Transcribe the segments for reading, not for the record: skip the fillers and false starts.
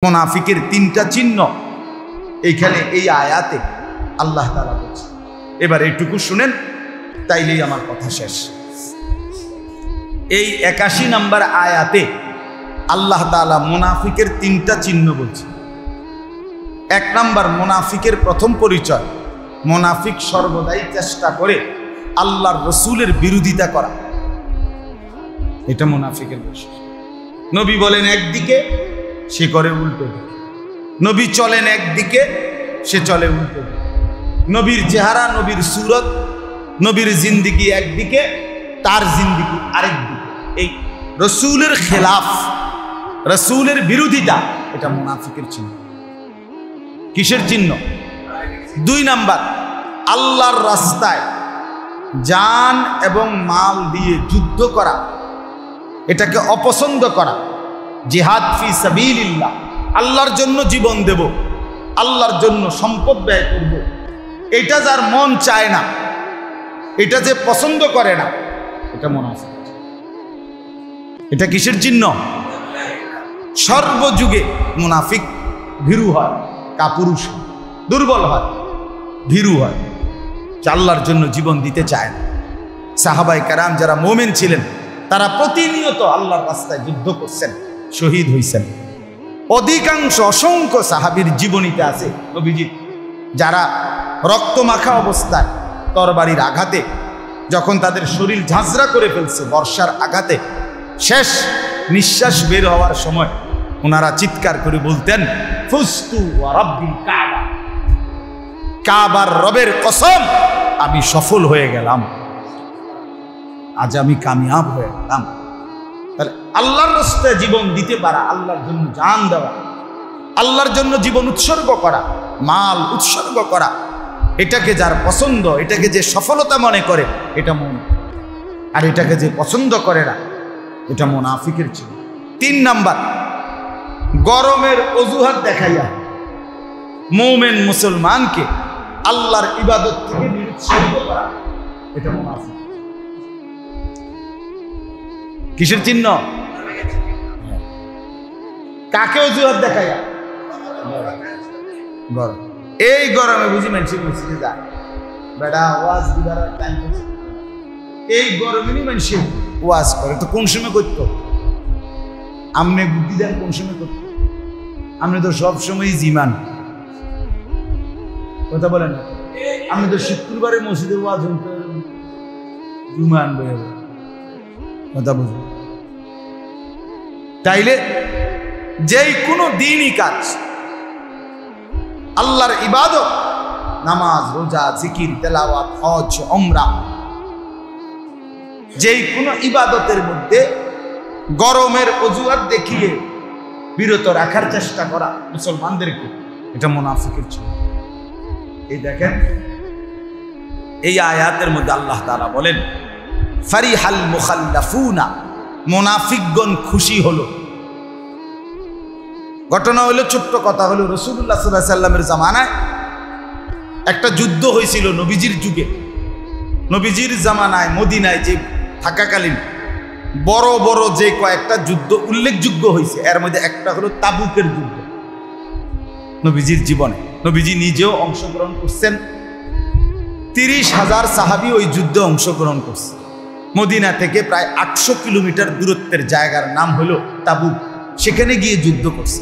মুনাফিকের তিনটা চিহ্ন এইখানে এই আয়াতে আল্লাহ তাআলা বলছে। এবার এইটুকু শুনেন, তাইলেই আমার কথা শেষ। এই ৮১ নম্বর আয়াতে আল্লাহ তাআলা মুনাফিকের তিনটা চিহ্ন বলছে। ১ নম্বর, মুনাফিকের প্রথম পরিচয়, মুনাফিক সর্বদাই চেষ্টা করে আল্লাহর রসুলের বিরোধিতা করা। এটা মুনাফিকের বৈশিষ্ট্য। নবী বলেন একদিকে, সে করে উল্টো দিকে। নবী চলেন একদিকে, সে চলে উল্টো দিকে। নবীর চেহারা, নবীর সুরত, নবীর জিন্দিগি একদিকে, তার জিন্দিগি আরেক দিকে। এই রসুলের খেলাফ, রসুলের বিরোধিতা, এটা মুনাফিকের চিহ্ন। কিসের চিহ্ন? ২ নাম্বার, আল্লাহর রাস্তায় জান এবং মাল দিয়ে যুদ্ধ করা, এটাকে অপছন্দ করা। জিহাদ ফি সাবিলিল্লাহ, আল্লাহর জন্য জীবন দেব, আল্লাহর জন্য সম্পদ ব্যয় করব, এটা যার মন চায় না, এটা যে পছন্দ করে না, এটা মুনাফিক। এটা কিসের চিহ্ন? সর্বযুগে মুনাফিক ভীরু হয়, কাপুরুষ, দুর্বল হয়, ভীরু হয়, আল্লাহর জন্য জীবন দিতে চায় না। সাহাবায়ে কেরাম যারা মুমিন ছিলেন, তারা প্রতিনিয়ত আল্লাহর রাস্তায় যুদ্ধ করছেন, শহীদ হয়েছেন। অধিকাংশ অসংখ্য সাহাবীর জীবনীতে আছে নবীজি যারা রক্তমাখা অবস্থায় তরবারির আঘাতে, যখন তাদের শরীর ঝাঁঝরা করে ফেলছে বর্ষার আঘাতে, শেষ নিঃশ্বাস বের হওয়ার সময় ওনারা চিৎকার করে বলতেন, ফুস্তু ওয়া রাব্বিল কাবা, কাবার রবের কসম, আমি সফল হয়ে গেলাম, আজ আমি কামিয়াব হয়ে গেলাম। তাহলে আল্লাহর রাস্তায় জীবন দিতে পারা, আল্লাহর জন্য জান দেওয়া, আল্লাহর জন্য জীবন উৎসর্গ করা, মাল উৎসর্গ করা, এটাকে যার পছন্দ, এটাকে যে সফলতা মনে করে, এটা মুমিন। আর এটাকে যে পছন্দ করে না, এটা মুনাফিকের চিহ্ন। ৩ নাম্বার, গরমের অজুহাত দেখাইয়া মুমিন মুসলমানকে আল্লাহর ইবাদত থেকে নিরুৎসাহিত করা, এটা মুনাফিক। কিসের চিহ্ন? কাকে অজুহাত দেখাইয়া? গরম। এই গরমে বুঝি মানুষ মসজিদে যায়, বেটা ওয়াজ দিবার টাইম হচ্ছে, এই গরমেরই মানুষ ওয়াজ করে। তো কোন সময় করতো? আমনে বুদ্ধি দেন কোন সময় করতো? আপনি তো সবসময় জিমান, কথা বলেন না? আপনি তো শুক্রবারে মসজিদে ওয়াজ হইতো, জুমান বয়ে কথা বুঝুন। তাইলে যেই কোনো দিনই কাজ, আল্লাহর ইবাদত, নামাজ, রোজা, জিকির, তেলাওয়াত, হজ, উমরা, যেই কোনো ইবাদতের মধ্যে গরমের অজুহাত দেখিয়ে বিরত রাখার চেষ্টা করা মুসলমানদেরকে, এটা মুনাফিকের চিহ্ন। এই দেখেন, এই আয়াতের মধ্যে আল্লাহ তাআলা বলেন, ফারিহাল মুখাল্লাফুনা, মুনাফিকগণ খুশি হলো। ঘটনা হলো, ছোট্ট কথা হলো, রাসূলুল্লাহ সাল্লাল্লাহু আলাইহি সাল্লামের জামানায় একটা যুদ্ধ হয়েছিল নবীজির যুগে। নবীজির জামানায় মদিনায় যে থাকাকালীন বড় বড় যে কয়েকটা যুদ্ধ উল্লেখযোগ্য হয়েছে, এর মধ্যে একটা হলো তাবুকের যুদ্ধ। নবীজির জীবনে নবীজি নিজেও অংশগ্রহণ করছেন। ৩০,০০০ সাহাবী ওই যুদ্ধে অংশগ্রহণ করছে। মদিনা থেকে প্রায় ৮০০ কিলোমিটার দূরত্বের জায়গার নাম হলো তাবুক। সেখানে গিয়ে যুদ্ধ করছে।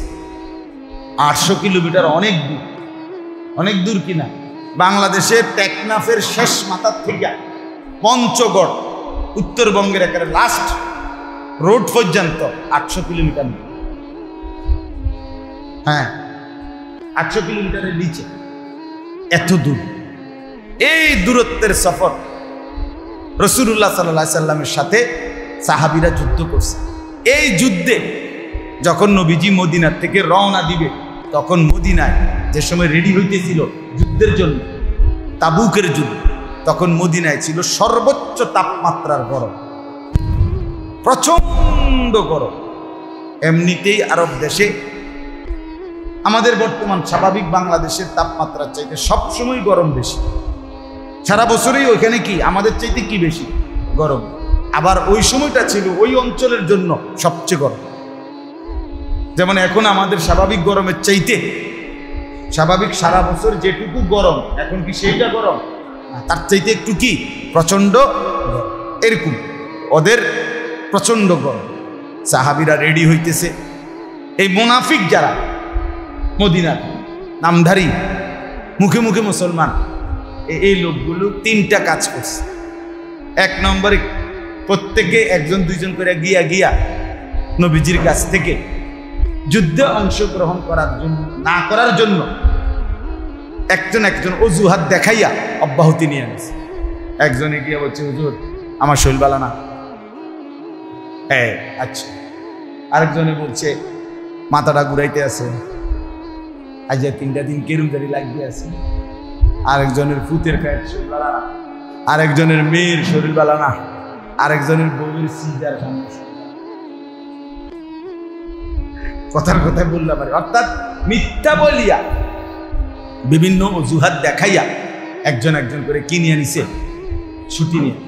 ৮০০ কিলোমিটার অনেক দূর, অনেক দূর কিনা? বাংলাদেশের টেকনাফের শেষ মাথার থেকে পঞ্চগড়, উত্তরবঙ্গের একেবারে লাস্ট রোড পর্যন্ত ৮০০ কিলোমিটার। হ্যাঁ, ৮০০ কিলোমিটারের নিচে, এত দূর। এই দূরত্বের সফর রাসূলুল্লাহ সাল্লাল্লাহু আলাইহি সাল্লামের সাথে সাহাবীরা যুদ্ধ করছে। এই যুদ্ধে যখন নবীজি মদিনার থেকে রওনা দিবে, তখন মদিনায় যে সময় রেডি হইতেছিল যুদ্ধের জন্য, তাবুকের যুদ্ধ, তখন মদিনায় ছিল সর্বোচ্চ তাপমাত্রার গরম, প্রচন্ড গরম। এমনিতেই আরব দেশে আমাদের বর্তমান স্বাভাবিক বাংলাদেশের তাপমাত্রার চাইতে সবসময় গরম বেশি। সারা বছরই ওইখানে কি আমাদের চাইতে কি বেশি গরম। আবার ওই সময়টা ছিল ওই অঞ্চলের জন্য সবচেয়ে গরম। যেমন এখন আমাদের স্বাভাবিক গরমের চাইতে স্বাভাবিক সারা বছর যেটুকু গরম এখন কি সেইটা গরম, তার চাইতে একটু কি প্রচন্ড এরকম ওদের প্রচন্ড গরম। সাহাবীরা রেডি হইতেছে, এই মুনাফিক যারা মদিনার নামধারী মুখে মুখে মুসলমান এই লোকগুলো তিনটা কাজ করছে। এক নম্বরে প্রত্যেকে একজন দুইজন করে গিয়া গিয়া নবীজির কাছ থেকে যুদ্ধে অংশগ্রহণ করার জন্য না করার জন্য একজন একজন অজুহাত দেখাইয়া অব্যাহতি নিয়ে আনছে। একজনে গিয়া বলছে, হুজুর আমার শরীর ভালো না। হ্যাঁ আচ্ছা। আরেকজনে বলছে মাথাটা ঘুরাইতে আছে, আজ 3টা দিন কেরুমদারি লাগিয়ে আছে। আরেকজনের ফুতের পেট শরীর ভালো না, আরেকজনের মেয়ের শরীর ভালো না, আরেকজনের বউয়ের সিজার সমস্যা। কথার কথা বললাম পারে, অর্থাৎ মিথ্যা বলিয়া বিভিন্ন অজুহাত দেখাইয়া একজন একজন করে কি নিয়ে নিছে, ছুটি নিয়ে।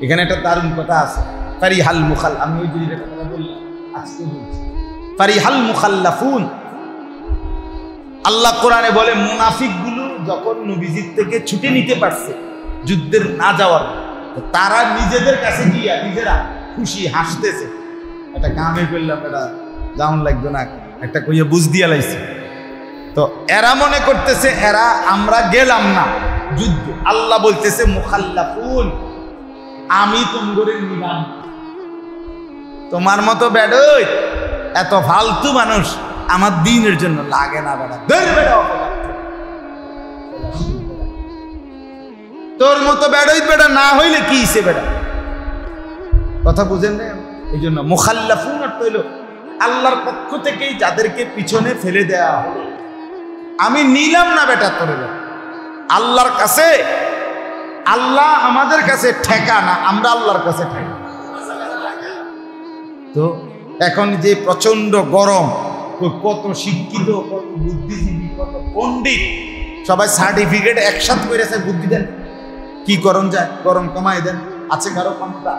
এখানে একটা দারুণ কথা আছে, ফারিহাল মুখাল, আমি ওই জিনিসের কথা বললাম আজকে বলছি, ফারিহাল মুখাল্লাফুন। আল্লাহ কোরআনে বলে মুনাফিক গুলো যখন নবীজির থেকে ছুটি নিতে পারছে যুদ্ধের না যাওয়ার, তারা নিজেদের কাছে গিয়া নিজেরা খুশি হাসতেছে, এটা কামে করলাম, এটা যেমন লাগবে না, একটা কইয়া বুঝ দিয়া লাইছে। তো এরা মনে করতেছে এরা আমরা গেলাম না যুদ্ধে। আল্লাহ বলতেছে মুখাল্লাফুন, আমি তোমাদের নিলাম। তোমার মতো বেডই এত ফালতু মানুষ আমার দিনের জন্য লাগে না বেড়া, তোর মতো বেড়ই বেড়া না হইলে কি হিসেবে বেড়া, কথা বুঝেন না? এই জন্য মুখাল্লাফুন অর্থ হইল আল্লাহর পক্ষ থেকেই যাদেরকে পিছনে ফেলে দেয়া হলো, আমি নিলাম না বেটা তোর। আল্লাহর কাছে, আল্লাহ আমাদের কাছে ঠেকা না, আমরা আল্লাহর কাছে ঠেকা। তো এখন যে প্রচন্ড গরম, কত শিক্ষিত, কত বুদ্ধিজীবী, কত পণ্ডিত সবাই সার্টিফিকেট একসাথে করেছে, বুদ্ধি দেন কি করণ যায়, গরম কমাই দেন। আছে কারো ক্ষমতা?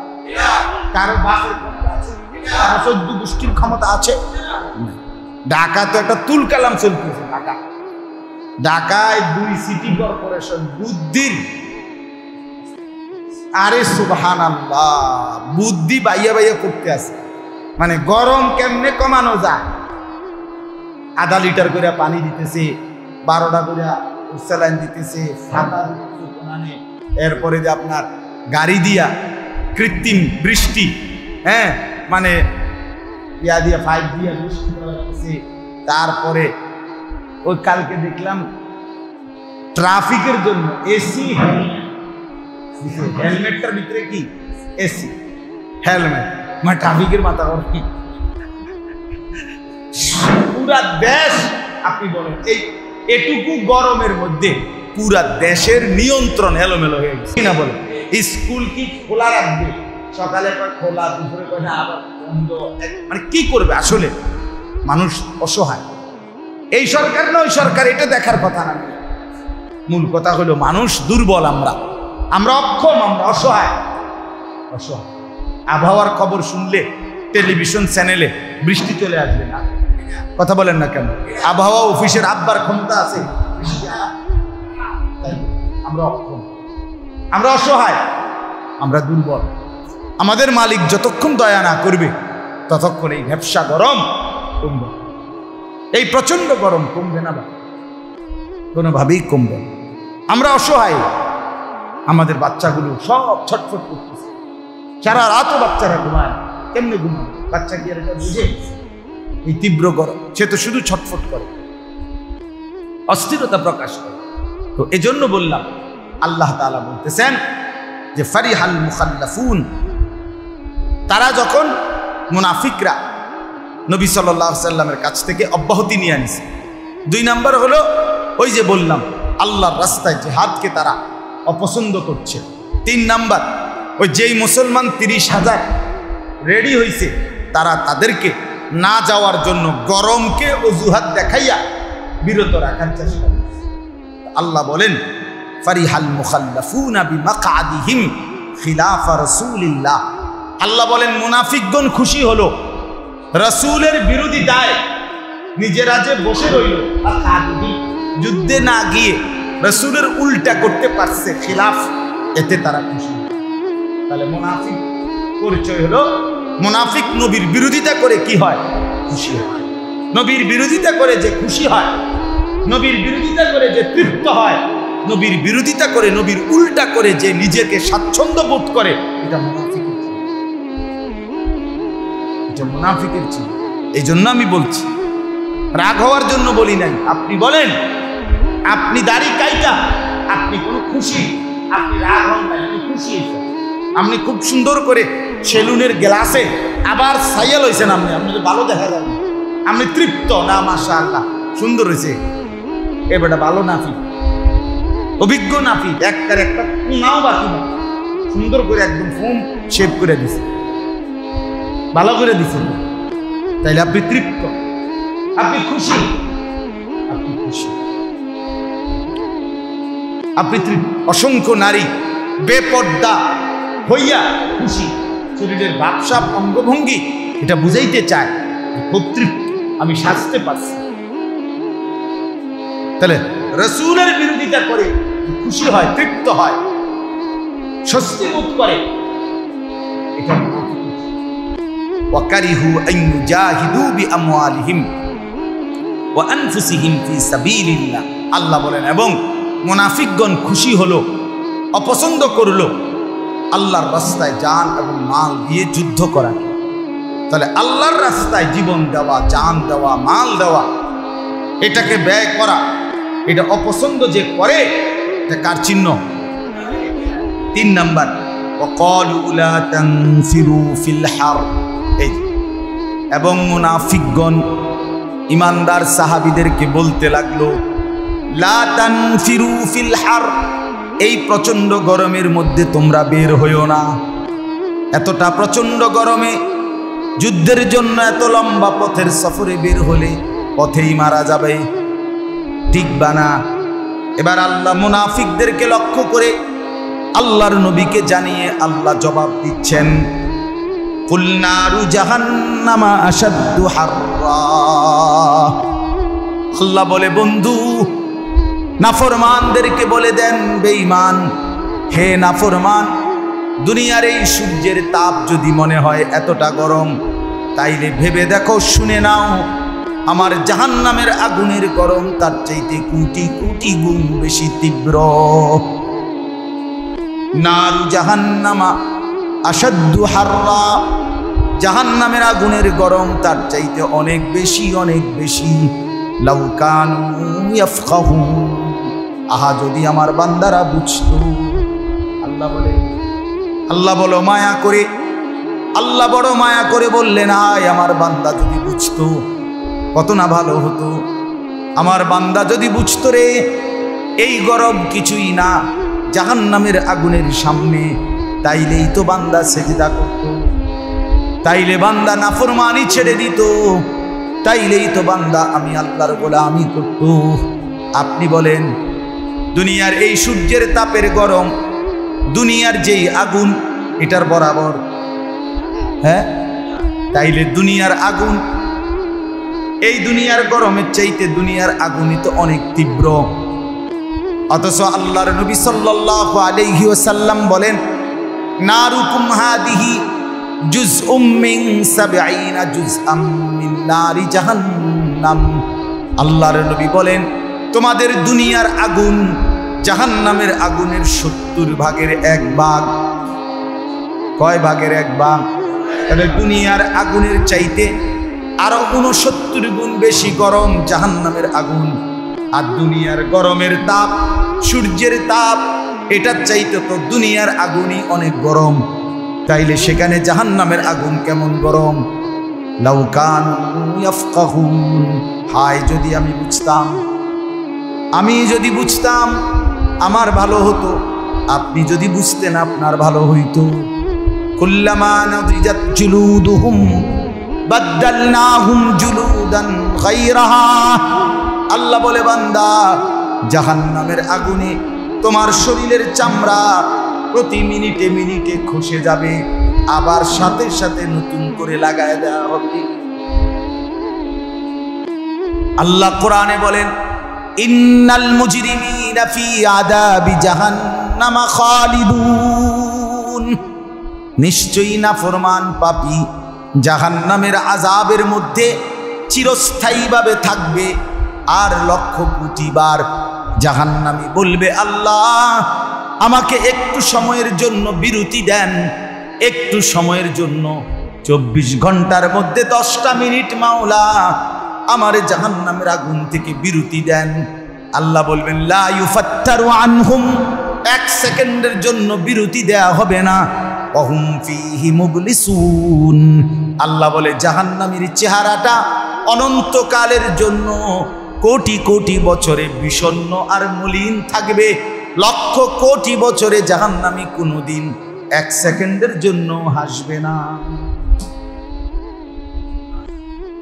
কারো বাসের ক্ষমতা আছে? কারো 14 গোষ্ঠীর ক্ষমতা আছে? ঢাকা তো একটা তুল কালাম চলতেছে। ঢাকায় 2 সিটি কর্পোরেশন বুদ্ধির, আরে সুবহানাল্লাহ, বুদ্ধি বাইয়া বাইয়া করতে আছে। মানে গরম কেমনে কমানো যায়, আধা লিটার করে পানি দিতেছে, 12টা করে স্যালাইন দিতেছে, ছাতা দিতেছে, এরপরে যে আপনার গাড়ি দিয়া কৃত্রিম বৃষ্টি, হ্যাঁ মানে ইয়া দিয়া 5 দিয়া বৃষ্টি করা হচ্ছে। তারপরে ওই কালকে দেখলাম ট্রাফিকের জন্য এসি হেলমেটটার ভিতরে কি এসি হেলমেট, মানে ট্রাফিকের মাথা পুরা দেশ। আপনি বলেন এই এটুকু গরমের মধ্যে পুরা দেশের নিয়ন্ত্রণ এলোমেলো হয়ে গেছে কিনা বলেন? স্কুল কি খোলা রাখবে, সকালে কয় খোলা, দুপুরে কয় না আবার বন্ধ, মানে কি করবে? আসলে মানুষ অসহায়। এই সরকার না ওই সরকার এটা দেখার কথা না, মূল কথা হলো মানুষ দুর্বল, আমরা অক্ষম, আমরা অসহায়। আবহাওয়ার খবর শুনলে টেলিভিশন চ্যানেলে বৃষ্টি চলে আসবে না, কথা বলেন না কেন? আবহাওয়া অফিসের আব্বার ক্ষমতা আছে, আমরা অক্ষম, আমরা অসহায়, আমরা দুর্বল। আমাদের মালিক যতক্ষণ দয়া না করবে ততক্ষণ এই ভ্যাপসা গরম কমবে, এই প্রচন্ড গরম কমবে না, কোনোভাবেই কমবে। আমরা অসহায়, আমাদের বাচ্চাগুলো সব ছটফট করতেছে, সারা রাতও বাচ্চারা ঘুমায়, কেমনে ঘুমায়? বাচ্চা কি আর এটা বুঝে? এই তীব্র গরম সে তো শুধু ছটফট করে, অস্থিরতা প্রকাশ করে। তো এজন্য বললাম, আল্লাহ তাআলা বলতেছেন যে ফারিহাল মুখাল্লাফুন, তারা যখন মুনাফিকরা নবী সাল্লাল্লাহু আলাইহি সাল্লামের কাছ থেকে অব্যাহতি নিয়ে আনিছে। 2 নাম্বার হলো ওই যে বললাম আল্লাহর রাস্তায় জিহাদকে তারা অপছন্দ করছে। 3 নাম্বার ওই যেই মুসলমান 30,000 রেডি হয়েছে তারা তাদেরকে না যাওয়ার জন্য গরমকে অজুহাত দেখাইয়া বিরত রাখার চেষ্টা করছে। আল্লাহ বলেন ফারিহাল মুখাল্লাফুনা বিমাকআদিহিম খিলাফা রাসূলিল্লাহ, আল্লাহ বলেন মুনাফিকগণ খুশি হলো রাসূলের বিরোধিতায় নিজেরা যে বসে রইল আর যুদ্ধে না গিয়ে রাসূলের উল্টা করতে পারছে খিলাফ, এতে তারা খুশি। তাহলে মুনাফিক পরিচয় হলো মুনাফিক নবীর বিরোধিতা করে কি হয়? খুশি হয়। নবীর বিরোধিতা করে যে খুশি হয়, নবীর বিরোধিতা করে যে তৃপ্ত হয়, নবীর বিরোধিতা করে নবীর উল্টা করে যে নিজেকে স্বাচ্ছন্দ্য বোধ করে, এটা মুনাফিকের চিহ্ন। এটা মুনাফিকের চিহ্ন। এই জন্য আমি বলছি, রাগ হওয়ার জন্য বলি নাই। আপনি বলেন আপনি দাড়ি কাইটা আপনি কোন খুশি, আপনি রাগ হন নাই, আপনি খুশি। আপনি খুব সুন্দর করে সেলুনের গ্লাসে আবার সাইয়াল হয়েছেন, আপনি ভালো দেখা যাবে, আপনি তৃপ্ত না? মাশাআল্লাহ সুন্দর হয়েছে, এবারটা ভালো নাফি, অভিজ্ঞ নাফি, একটা নাও বাকি না, সুন্দর করে একদম ফোম শেপ করে দিছে, ভালো করে দিছে, তাইলে আপনি তৃপ্ত, আপনি খুশি, আপনি খুশি, আপনি তৃপ্ত। অসংখ্য নারী বেপর্দা হইয়া খুশি, শরীরের ভাবসাব অঙ্গভঙ্গি এটা বুঝাইতে চায় খুব তৃপ্ত, আমি সাজতে পারছি। তাহলে রাসূলের বিরোধিতা করে খুশি হয়, তৃপ্ত হয়, স্বস্তি বোধ করে, এটা ওয়াকারিহু আন ইউজাহিদু বিআমওয়ালিহিম ওয়া আনফুসিহিম ফি সাবিলিল্লাহ। আল্লাহ বলেন, এবং মুনাফিকগণ খুশি হলো, অপছন্দ করলো আল্লাহর রাস্তায় জান এবং মাল দিয়ে যুদ্ধ করা। তাহলে আল্লাহর রাস্তায় জীবন দেওয়া, জান দেওয়া, মাল দেওয়া, এটাকে ব্যয় করা, এটা অপছন্দ যে করে, এটা কার চিহ্ন? 3 নাম্বার, ওয়াকালু লা তানফিরু ফিল হার। এই এবং মুনাফিকগণ ইমানদার সাহাবীদেরকে বলতে লাগলো, লা তানফিরু ফিল হার, এই প্রচন্ড গরমের মধ্যে তোমরা বের হইও না। এতটা প্রচন্ড গরমে যুদ্ধের জন্য এত লম্বা পথের সফরে বের হলে পথেই মারা যাবে, ঠিক বানা? এবার আল্লাহ মুনাফিকদেরকে লক্ষ্য করে আল্লাহর নবীকে জানিয়ে আল্লাহ জবাব দিচ্ছেন, কুল নারু জাহান্নামা আশাদ্দু হাররা। আল্লাহ বলে, বন্ধু নাফরমানদেরকে বলে দেন, বেঈমান, হে নাফরমান, দুনিয়ার এই সূর্যের তাপ যদি মনে হয় এতটা গরম, তাইলে ভেবে দেখো, শুনে নাও, আমার জাহান্নামের আগুনের গরম তার চাইতে কোটি কোটি গুণ বেশি তীব্র। নারু জাহান্নামা আশাদ্দু হাররা, জাহান্নামের আগুনের গরম তার চাইতে অনেক বেশি, অনেক বেশি। লাউ কানু ইয়াফকাহুন, আহা যদি আমার বান্দারা বুঝতো। আল্লাহ বলে, আল্লাহ বলো মায়া করে, আল্লাহ বড় মায়া করে বললেন, আয় আমার বান্দা যদি বুঝতো কত না ভালো হতো। আমার বান্দা যদি বুঝতো রে, এই গরম কিছুই না জাহান্নামের আগুনের সামনে, তাইলেই তো বান্দা সেজদা করত, তাইলে বান্দা নাফরমানি ছেড়ে দিত, তাইলেই তো বান্দা আমি আল্লাহর গোলামি করত। আপনি বলেন, দুনিয়ার এই সূর্যের তাপের গরম, দুনিয়ার যেই আগুন এটার বরাবর, হ্যাঁ? তাইলে দুনিয়ার আগুন, এই দুনিয়ার গরমের চাইতে দুনিয়ার আগুনই তো অনেক তীব্র। অথচ আল্লাহর নবী সাল্লাল্লাহু আলাইহি ওয়াসাল্লাম বলেন, নারুকুম হাদিহি জুজউম মিন 70 জুজআম মিন নারি জাহান্নাম। আল্লাহর নবী বলেন, তোমাদের দুনিয়ার আগুন জাহান্নামের আগুনের 70 ভাগের 1 ভাগ। কয় ভাগের 1 ভাগ? তাহলে দুনিয়ার আগুনের চাইতে আরো 69 গুণ বেশি গরম জাহান্নামের আগুন। আর দুনিয়ার গরমের তাপ, সূর্যের তাপ, এটার চাইতে তো দুনিয়ার আগুনই অনেক গরম, তাইলে সেখানে জাহান্নামের আগুন কেমন গরম? লাউ কানু ইয়াফকাহুন, হায় যদি আমি বুঝতাম, আমি যদি বুঝতাম আমার ভালো হতো, আপনি যদি বুঝতেন আপনার ভালো হইতো। কুল্লামা নাদিজাত জুলুদুহুম বাদদালনাহুম জুলুদান গায়রাহা। আল্লাহ বলে, বান্দা জাহান্নামের আগুনে তোমার শরীরের চামড়া প্রতি মিনিটে মিনিটে খসে যাবে, আবার সাথে সাথে নতুন করে লাগায় দেওয়া হবে। আল্লাহ কোরআনে বলেন, ইন্নাল মুজরিমিনা ফি আযাবি জাহান্নাম খালিদুন, নিশ্চয়ই নাফরমান পাপী জাহান্নামের আযাবের মধ্যে চিরস্থায়ীভাবে থাকবে। আর লক্ষ কোটি বার জাহান্নামী বলবে, আল্লাহ আমাকে একটু সময়ের জন্য বিরতি দেন, একটু সময়ের জন্য, 24 ঘন্টার মধ্যে 10টা মিনিট মাওলা আমারে জাহান্নামের আগুন থেকে বিরতি দেন। আল্লাহ বলবেন, লা ইউফাত্তারু আনহুম, 1 সেকেন্ডের জন্য বিরতি দেয়া হবে না। ওয়াহুম ফীহি মুবলিসুন, আল্লাহ বলে জাহান্নামীর চেহারাটা অনন্তকালের জন্য, কোটি কোটি বছরে বিষণ্ণ আর মলিন থাকবে। লক্ষ কোটি বছরে জাহান্নামী কোনোদিন 1 সেকেন্ডের জন্য হাসবে না।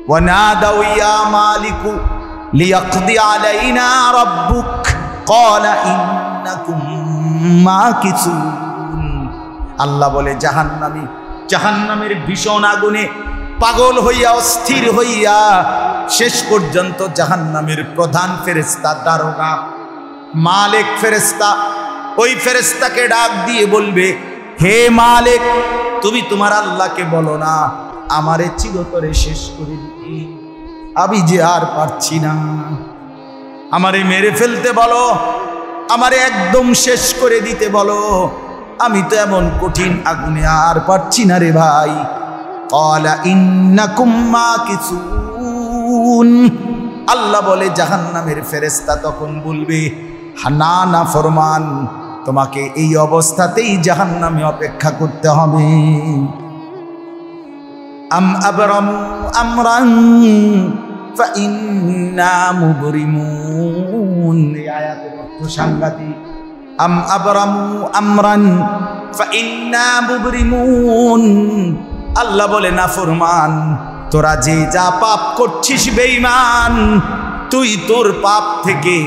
ওয়ানাদাউ ইয়া মালিকু লিয়াকদি আলাইনা রাব্বুক ক্বালা ইন্নাকুম মাকিসুন, আল্লাহ বলে জাহান্নামের ভীষণ আগুনে পাগল হইয়া অস্থির হইয়া শেষ পর্যন্ত জাহান্নামের প্রধান ফেরেশতা দারোগা মালিক ফেরেশতা, ওই ফেরেশতাকে ডাক দিয়ে বলবে, হে মালিক, তুমি তোমার আল্লাহকে বলো না আমারে চিরতরে শেষ করে দিতে, আমি যে আর পারছি না, আমারে মেরে ফেলতে বলো, আমারে একদম শেষ করে দিতে বলো, আমি তো এমন কঠিন আগুনে আর পারছি না রে ভাই। ক্বালা ইন্নাকুম মাকিসুন, আল্লাহ বলে জাহান্নামের ফেরেশতা তখন বলবে, না না ফরমান, তোমাকে এই অবস্থাতেই জাহান্নামে অপেক্ষা করতে হবে। আম আবরামু আমরান ফাইন্না মুবরিমুন, এই আয়াতের অর্থ সাংঘাতিক। আম আবরামু আমরান ফাইন্না মুবরিমুন, আল্লাহ বলে না ফরমান, তোরা যে যা পাপ করছিস বেঈমান, তুই তোর পাপ থেকে,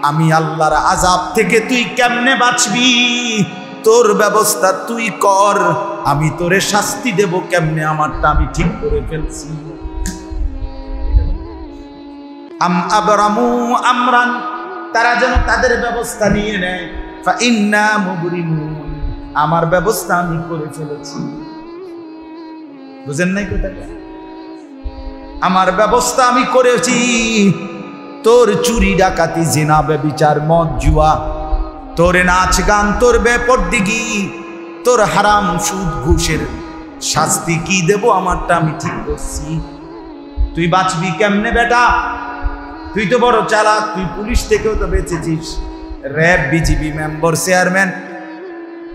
আমি আল্লাহর আযাব থেকে তুই কেমনে বাঁচবি? তোর ব্যবস্থা তুই কর, আমি তোরে শাস্তি দেব কেমনে, আমারটা আমি ঠিক করে ফেলছি। আম আবরামু আমরান, তারা যেন তাদের ব্যবস্থা নিয়ে নেয়, ফাইন্না মুবরিমুন, আমার ব্যবস্থা আমি করে ফেলেছি। বুঝেন নাই কথাটা? আমার ব্যবস্থা আমি করেছি। তোর চুরি ডাকাতি জিনা ব্যভিচার মদ জুয়া, তোর নাচ গান, তোর বেপরদিগি, তোর হারাম সুদ ঘুষের শাস্তি কি দেব, আমারটা আমি ঠিক করছি। তুই বাঁচবি কেমনে বেটা? তুই তো বড় চালাক, তুই পুলিশ থেকেও তো বেঁচেছিস, র্যাব বিজিবি মেম্বার চেয়ারম্যান,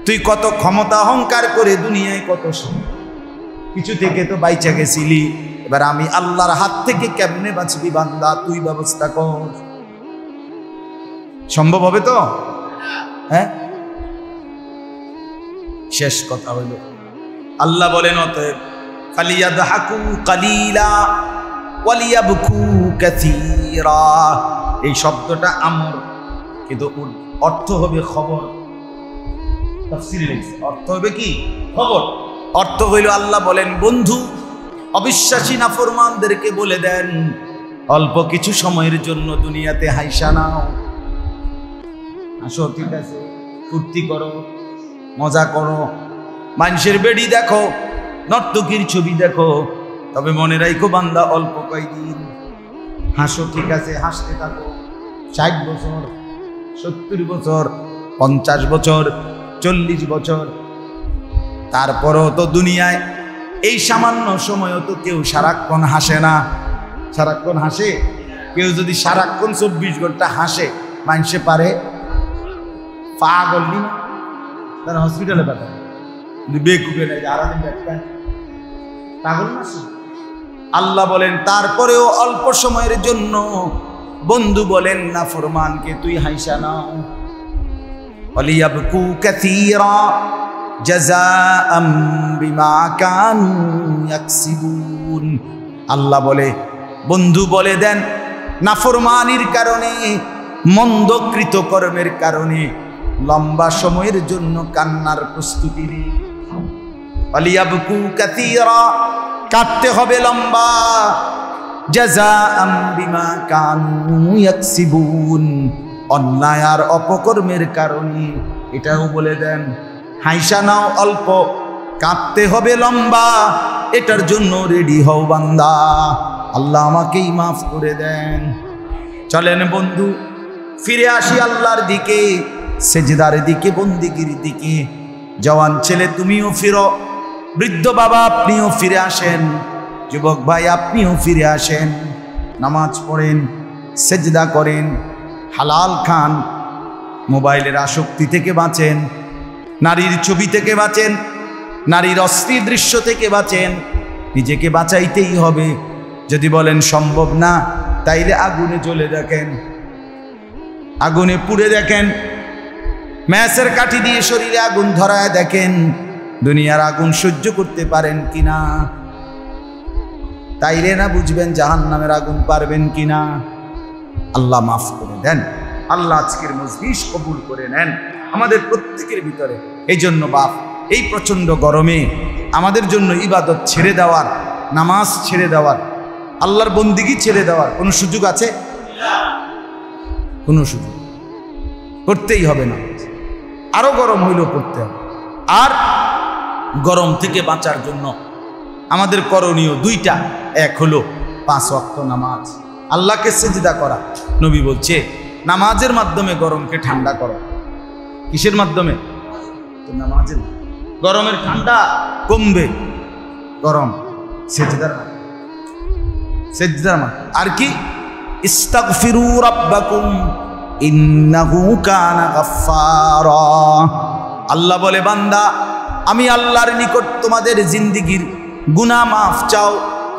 তুই কত ক্ষমতা অহংকার করে দুনিয়ায় কত কিছু থেকে তো বাইচা গেছিলি। এবার আমি আল্লাহর হাত থেকে কেমনে বাঁচবি বান্দা, তুই ব্যবস্থা কর। সম্ভব হবে তো? হ্যাঁ, শেষ কথা হইল, আল্লাহ বলেন, অতএব ফালিয়াদহাকু কালিলা ওয়ালিয়াবকু কাসীরা, এই শব্দটা আমর, কিন্তু অর্থ হবে খবর। তাফসীরে লিখছে অর্থ হবে কি? খবর। অর্থ হইল, আল্লাহ বলেন, বন্ধু অবিশ্বাসী নাফরমানদেরকে বলে দেন, অল্প কিছু সময়ের জন্য দুনিয়াতে হাইসা নাও, হাসো, ঠিক আছে, ফুর্তি করো, মজা করো, মানুষের বেড়ি দেখো, নর্তকীর ছবি দেখো, তবে মনে রাখো বান্দা অল্প কয়েকদিন। হাসো, ঠিক আছে, হাসতে থাকো, 60 বছর, 70 বছর, 50 বছর, 40 বছর, তারপরও তো দুনিয়ায় এই সামান্য সময়ও তো কেউ সারাক্ষণ হাসে না। সারাক্ষণ হাসে কেউ? যদি সারাক্ষণ 24 ঘন্টা হাসে, মানুষে পারে পাগল নি না, তারা হসপিটালে পাঠায়, বেকুবে নেই, আরাদিন ব্যাখ্যায় পাগল না। আল্লাহ বলেন, তারপরেও অল্প সময়ের জন্য বন্ধু বলেন না ফরমানকে, তুই হাইসা নাও। ওয়ালিয়াবকু কাসীরা জাযাআম বিমা কানু ইয়াকসিবুন, আল্লাহ বলে, বন্ধু বলে দেন, নাফরমানির কারণে, মন্দ কৃতকর্মের কারণে লম্বা সময়ের জন্য কান্নার প্রস্তুতি নেই। ওয়ালিয়াবকু কাসীরা, কাটতে হবে লম্বা, জাযাআম বিমা কানু ইয়াকসিবুন, অন্যায় আর অপকর্মের কারণে। এটাও বলে দেন, হাইসা নাও অল্প, কাঁদতে হবে লম্বা, এটার জন্য রেডি হও বান্দা। আল্লাহ আমাকেই মাফ করে দেন। চলেন বন্ধু, ফিরে আসি আল্লাহর দিকে, সেজদার দিকে, বন্দিগির দিকে। জওয়ান ছেলে তুমিও ফিরো, বৃদ্ধ বাবা আপনিও ফিরে আসেন, যুবক ভাই আপনিও ফিরে আসেন। নামাজ পড়েন, সেজদা করেন, হালাল খান, মোবাইলের আসক্তি থেকে বাঁচেন, নারীর ছবি থেকে বাঁচেন, নারীর অশ্লীল দৃশ্য থেকে বাঁচেন। নিজেকে বাঁচাইতেই হবে। যদি বলেন সম্ভব না, তাইলে আগুনে জ্বলে দেখেন, আগুনে পুড়ে দেখেন, ম্যাচের কাঠি দিয়ে শরীরে আগুন ধরায় দেখেন, দুনিয়ার আগুন সহ্য করতে পারেন কিনা। তাইলে না বুঝবেন জাহান্নামের আগুন পারবেন কিনা। আল্লাহ মাফ করে দেন। আল্লাহ আজকের মজলিস কবুল করে নেন আমাদের প্রত্যেকের ভিতরে। এই জন্য বাপ, এই প্রচন্ড গরমে আমাদের জন্য ইবাদত ছেড়ে দেওয়ার, নামাজ ছেড়ে দেওয়ার, আল্লাহর বন্দিগি ছেড়ে দেওয়ার কোনো সুযোগ আছে? কোনো সুযোগ করতেই হবে না। আরো গরম হইলেও পড়তে হবে। আর গরম থেকে বাঁচার জন্য আমাদের করণীয় দুইটা। এক হলো 5 ওয়াক্ত নামাজ, আল্লাহকে সিজদা করা। নবী বলছে নামাজের মাধ্যমে গরমকে ঠান্ডা করো। কিসের মাধ্যমে? তো নামাজের। গরমের ঠান্ডা কমবে, গরম সিজদার মাধ্যমে, সিজদার মাধ্যমে। আর কি? ইস্তাগফিরু রাব্বাকুম ইন্নাহু কানা গাফফারা। আল্লাহ বলে বান্দা, আমি আল্লাহর নিকট তোমাদের জিন্দেগীর গুনাহ মাফ চাও,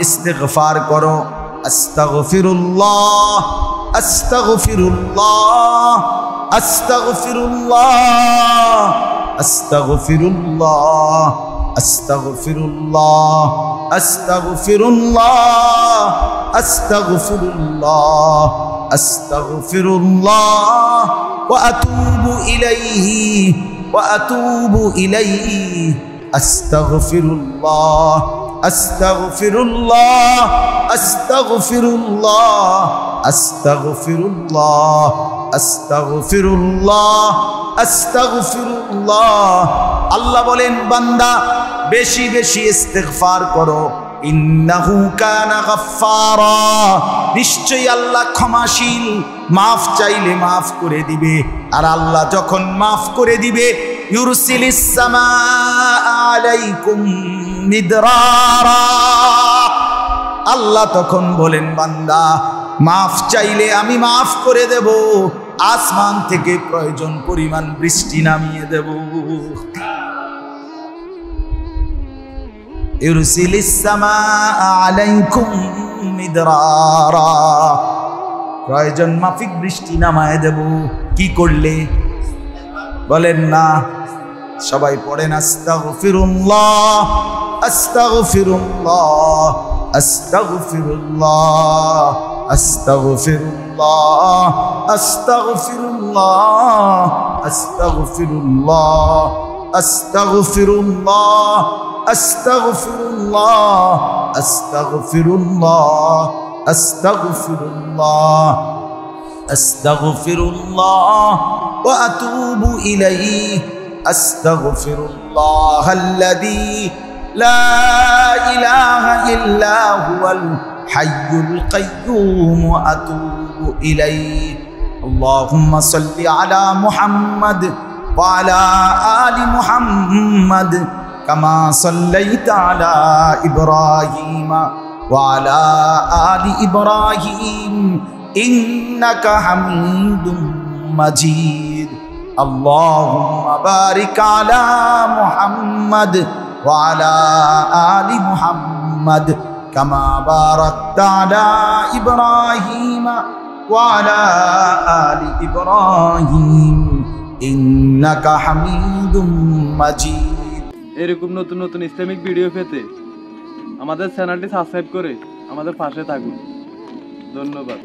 ইস্তিগফার করো। আস্তাগফিরুল্লাহ, আস্তাগফিরুল্লাহ, আস্তাগফিরুল্লাহ, আস্তাগফিরুল্লাহ, আস্তাগফিরুল্লাহ, আস্তাগফিরুল্লাহ, আস্তাগফিরুল্লাহ, আস্তাগফিরুল্লাহ ওয়া আতুবু ইলাইহি, ওয়া আতুবু ইলাইহি। আস্তাগফিরুল্লাহ, আস্তাগফিরুল্লাহ, আস্তাগফিরুল্লাহ, আস্তাগফিরুল্লাহ, আস্তাগফিরুল্লাহ, আস্তাগফিরুল্লাহ। আল্লাহ বলেন বান্দা বেশি বেশি ইস্তিগফার করো। ইন্নাহু কানা গাফফারা, নিশ্চয়ই আল্লাহ ক্ষমাশীল, মাফ চাইলে মাফ করে দিবে। আর আল্লাহ যখন মাফ করে দিবে, ইউরসিলিস সামাআ আলাইকুম মিদরারা, আল্লাহ তখন বলেন বান্দা মাফ চাইলে আমি মাফ করে দেব, আসমান থেকে প্রয়োজন পরিমাণ বৃষ্টি নামিয়ে দেব। ইউরসিলিস সামাআ আলাইকুম মিদরারা, প্রয়োজন মাফিক বৃষ্টি নামায় দেব। কি করলে? বলেন না, সবাই পড়েন আস্তাগফিরুল্লাহ, আস্তাগফিরুল্লাহ, আস্তাগফিরুল্লাহ, আস্তাগফিরুল্লাহ, আস্তাগফিরুল্লাহ, আস্তাগফিরুল্লাহ, আস্তাগফিরুল্লাহ, আস্তাগফিরুল্লাহ, আস্তাগফিরুল্লাহ, আস্তাগফিরুল্লাহ, আস্তাগফিরুল্লাহ ওয়া আতুবু ইলাইহি। আস্তাগফিরুল্লাহাল্লাযী লা ইলাহা ইল্লা হুয়াল হাইয়ুল কাইয়্যুম ওয়া আতুবু ইলাইহি। আল্লাহুম্মা সাল্লি আলা মুহাম্মাদ ওয়া আলা আলি মুহাম্মাদ কামা সাল্লাইতা আলা ইব্রাহিম ওয়া আলা আলি ইব্রাহিম ইন্নাকা হামিদুম মাজিদ। আল্লাহুম্মা বারিক আলা মুহাম্মাদ ওয়া আলা আলি মুহাম্মাদ কামা বারাকতা আলা ইব্রাহিম ওয়া আলা আলি ইব্রাহিম ইন্নাকা হামিদুম মাজিদ। এরকম নতুন নতুন ইসলামিক ভিডিও পেতে আমাদের চ্যানেলটি সাবস্ক্রাইব করে আমাদের পাশে থাকুন। ধন্যবাদ।